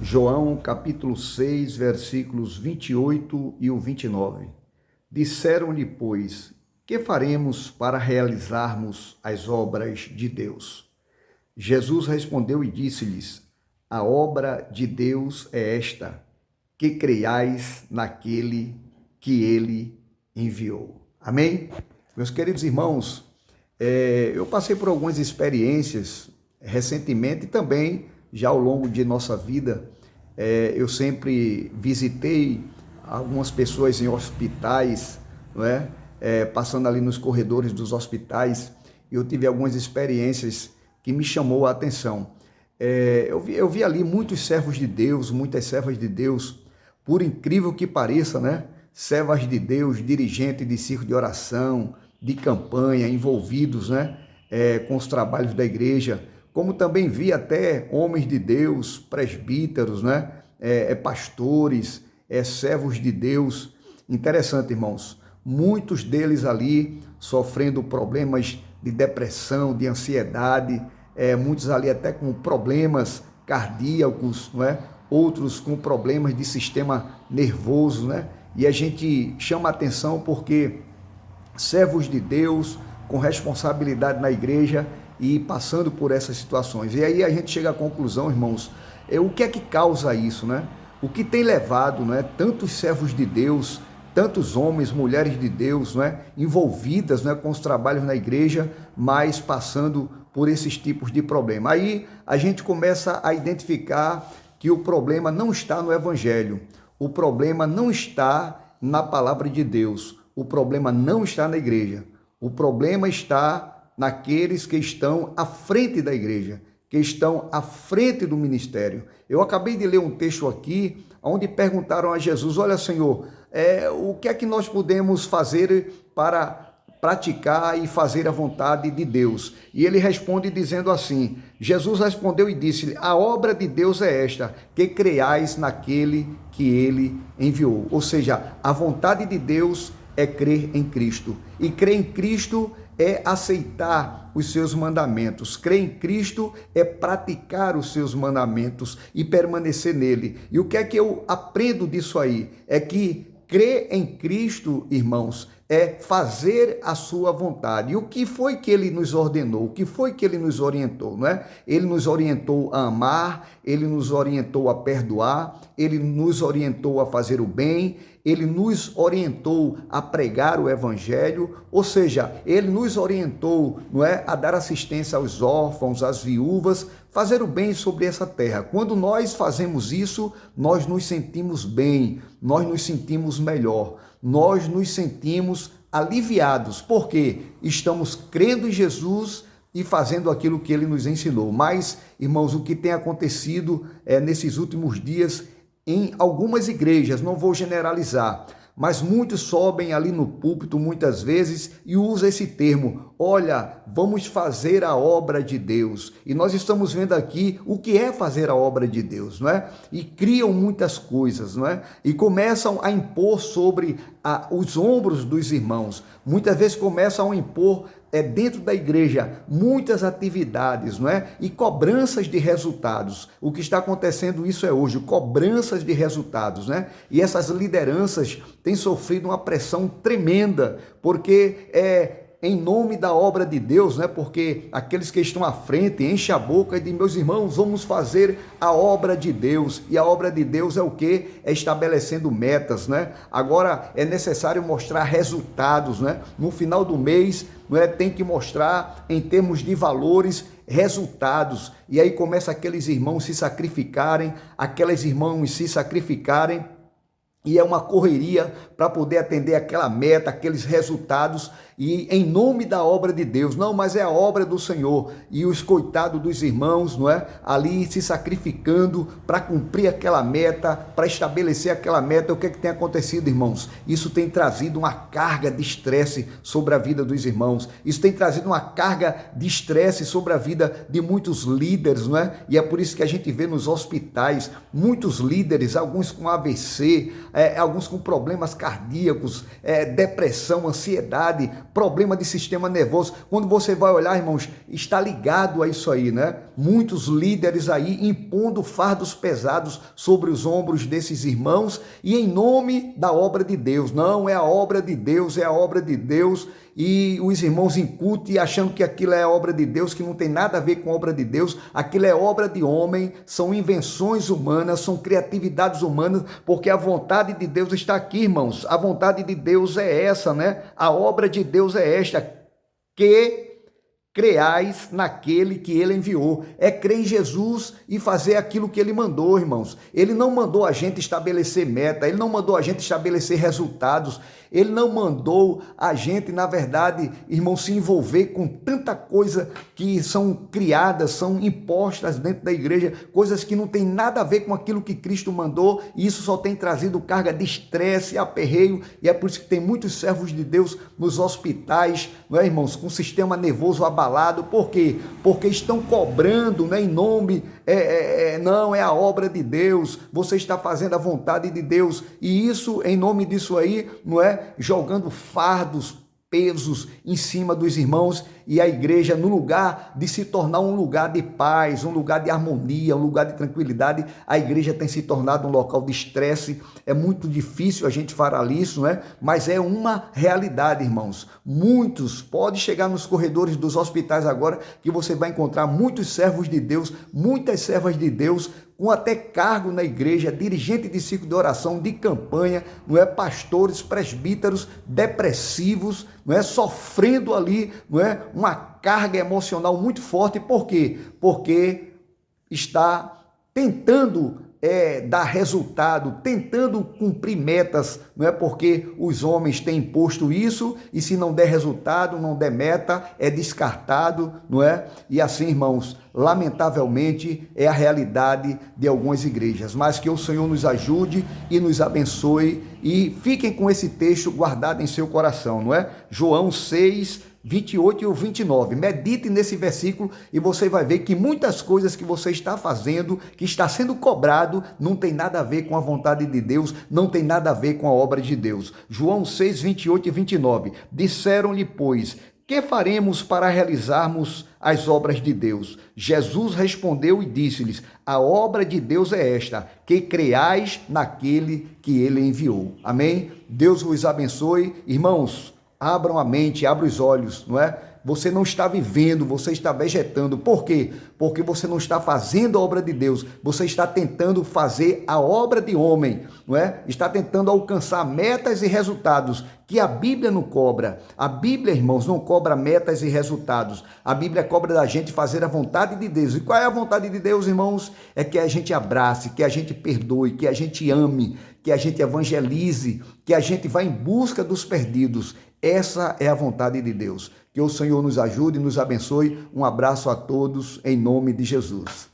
João capítulo 6, versículos 28 e o 29. Disseram-lhe, pois, que faremos para realizarmos as obras de Deus? Jesus respondeu e disse-lhes, a obra de Deus é esta, que creiais naquele que ele enviou. Amém? Meus queridos irmãos, eu passei por algumas experiências recentemente e também já ao longo de nossa vida. Eu sempre visitei algumas pessoas em hospitais, não é? Passando ali nos corredores dos hospitais, e eu tive algumas experiências que me chamou a atenção. Eu vi ali muitos servos de Deus, muitas servas de Deus, por incrível que pareça, né? Servas de Deus, dirigentes de círculo de oração, de campanha, envolvidos, né? Com os trabalhos da igreja, como também vi até homens de Deus, presbíteros, né? Pastores, servos de Deus. Interessante, irmãos, muitos deles ali sofrendo problemas de depressão, de ansiedade, muitos ali até com problemas cardíacos, não é? Outros com problemas de sistema nervoso, né? E a gente chama a atenção porque servos de Deus com responsabilidade na igreja e passando por essas situações. E aí a gente chega à conclusão, irmãos, o que é que causa isso, né? O que tem levado, né, tantos servos de Deus, tantos homens, mulheres de Deus, né, envolvidas, né, com os trabalhos na igreja, mas passando por esses tipos de problema. Aí a gente começa a identificar que o problema não está no evangelho, o problema não está na palavra de Deus, o problema não está na igreja, o problema está naqueles que estão à frente da igreja, que estão à frente do ministério. Eu acabei de ler um texto aqui, onde perguntaram a Jesus, olha, Senhor, o que é que nós podemos fazer para praticar e fazer a vontade de Deus? E ele responde dizendo assim, Jesus respondeu e disse, a obra de Deus é esta, que creiais naquele que ele enviou. Ou seja, a vontade de Deus é crer em Cristo. E crer em Cristo é aceitar os seus mandamentos. Crer em Cristo é praticar os seus mandamentos e permanecer nele. E o que é que eu aprendo disso aí? É que crer em Cristo, irmãos, é fazer a sua vontade. E o que foi que ele nos ordenou? O que foi que ele nos orientou, não é? Ele nos orientou a amar, ele nos orientou a perdoar, ele nos orientou a fazer o bem, ele nos orientou a pregar o evangelho, ou seja, ele nos orientou, não é, a dar assistência aos órfãos, às viúvas, fazer o bem sobre essa terra. Quando nós fazemos isso, nós nos sentimos bem, nós nos sentimos melhor, nós nos sentimos aliviados, porque estamos crendo em Jesus e fazendo aquilo que ele nos ensinou. Mas, irmãos, o que tem acontecido nesses últimos dias em algumas igrejas, não vou generalizar, mas muitos sobem ali no púlpito muitas vezes e usam esse termo, olha, vamos fazer a obra de Deus. E nós estamos vendo aqui o que é fazer a obra de Deus, não é? E criam muitas coisas, não é? E começam a impor sobre os ombros dos irmãos. Muitas vezes começam a impor dentro da igreja muitas atividades, não é? E cobranças de resultados. O que está acontecendo isso hoje, cobranças de resultados, né? E essas lideranças têm sofrido uma pressão tremenda, porque em nome da obra de Deus, né? Porque aqueles que estão à frente enchem a boca e dizem, meus irmãos, vamos fazer a obra de Deus. E a obra de Deus é o quê? É estabelecendo metas, né? Agora é necessário mostrar resultados, né? No final do mês, tem que mostrar em termos de valores, resultados. E aí começa aqueles irmãos se sacrificarem, aquelas irmãs se sacrificarem, e é uma correria para poder atender aquela meta, aqueles resultados, e em nome da obra de Deus, não, mas é a obra do Senhor, e os coitados dos irmãos, não é? Ali se sacrificando para cumprir aquela meta, para estabelecer aquela meta. O que é que tem acontecido, irmãos? Isso tem trazido uma carga de estresse sobre a vida dos irmãos, isso tem trazido uma carga de estresse sobre a vida de muitos líderes, não é? E é por isso que a gente vê nos hospitais muitos líderes, alguns com AVC, alguns com problemas cardíacos, depressão, ansiedade, problema de sistema nervoso. Quando você vai olhar, irmãos, está ligado a isso aí, né? Muitos líderes aí impondo fardos pesados sobre os ombros desses irmãos e em nome da obra de Deus. Não, é a obra de Deus, é a obra de Deus. E os irmãos incutem achando que aquilo é obra de Deus, que não tem nada a ver com a obra de Deus, aquilo é obra de homem, são invenções humanas, são criatividades humanas, porque a vontade de Deus está aqui, irmãos. A vontade de Deus é essa, né? A obra de Deus é esta, que creais naquele que ele enviou. É crer em Jesus e fazer aquilo que ele mandou, irmãos. Ele não mandou a gente estabelecer meta, ele não mandou a gente estabelecer resultados, ele não mandou a gente, na verdade, irmão, se envolver com tanta coisa que são criadas, são impostas dentro da igreja, coisas que não tem nada a ver com aquilo que Cristo mandou, e isso só tem trazido carga de estresse, aperreio, e é por isso que tem muitos servos de Deus nos hospitais, não é, irmãos, com o sistema nervoso abalado. Por quê? Porque estão cobrando, né, em nome, não, é a obra de Deus, você está fazendo a vontade de Deus, e isso, em nome disso aí, não é, jogando fardos, pesos em cima dos irmãos, e a igreja, no lugar de se tornar um lugar de paz, um lugar de harmonia, um lugar de tranquilidade, a igreja tem se tornado um local de estresse. É muito difícil a gente falar isso, não é? Mas é uma realidade, irmãos. Muitos, pode chegar nos corredores dos hospitais agora, que você vai encontrar muitos servos de Deus, muitas servas de Deus, com até cargo na igreja, dirigente de ciclo de oração, de campanha, não é, pastores, presbíteros, depressivos, não é, sofrendo ali, não é, uma carga emocional muito forte. Por quê? Porque está tentando dar resultado, tentando cumprir metas, não é, porque os homens têm imposto isso, e se não der resultado, não der meta, é descartado, não é? E assim, irmãos, lamentavelmente é a realidade de algumas igrejas, mas que o Senhor nos ajude e nos abençoe, e fiquem com esse texto guardado em seu coração, não é? João 6, 28 e o 29, medite nesse versículo e você vai ver que muitas coisas que você está fazendo, que está sendo cobrado, não tem nada a ver com a vontade de Deus, não tem nada a ver com a obra de Deus. João 6, 28 e 29, disseram-lhe, pois, que faremos para realizarmos as obras de Deus? Jesus respondeu e disse-lhes, a obra de Deus é esta, que creais naquele que ele enviou. Amém? Deus vos abençoe. Irmãos, abram a mente, abram os olhos, não é? Você não está vivendo, você está vegetando. Por quê? Porque você não está fazendo a obra de Deus, você está tentando fazer a obra de homem, não é? Está tentando alcançar metas e resultados que a Bíblia não cobra. A Bíblia, irmãos, não cobra metas e resultados. A Bíblia cobra da gente fazer a vontade de Deus. E qual é a vontade de Deus, irmãos? É que a gente abrace, que a gente perdoe, que a gente ame, que a gente evangelize, que a gente vá em busca dos perdidos. Essa é a vontade de Deus. Que o Senhor nos ajude e nos abençoe. Um abraço a todos, em nome de Jesus.